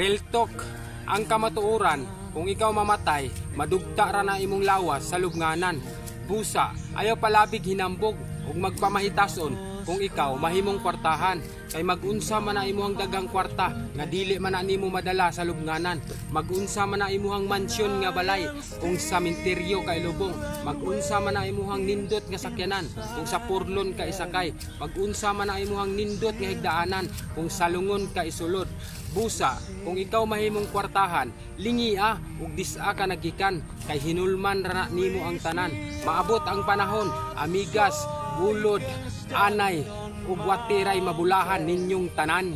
Real talk, ang kamatuoran, kung ikaw mamatay, madugta ra na imong lawas sa lubnganan. Busa, ayaw palabig hinambog ug magpamahitason kung ikaw mahimong kwartahan. Kay magunsa man na imuhang dagang kwarta nga dili man na nimo madala sa lubnganan. Magunsa man na imuhang mansyon nga balay kung sa minteryo kay lubong. Magunsa man na imuhang nindot nga sakyanan kung sa purlon ka isakay. Magunsa man na imuhang nindot nga higdaanan kung sa lungon ka isulod. Busa, kung ikaw mahimong kwartahan, lingia ug disa ka nagikan kay hinulman ra na nimo ang tanan. Maabot ang panahon, amigas, bulod, anay ug watiray mabulahan ninyong tanan.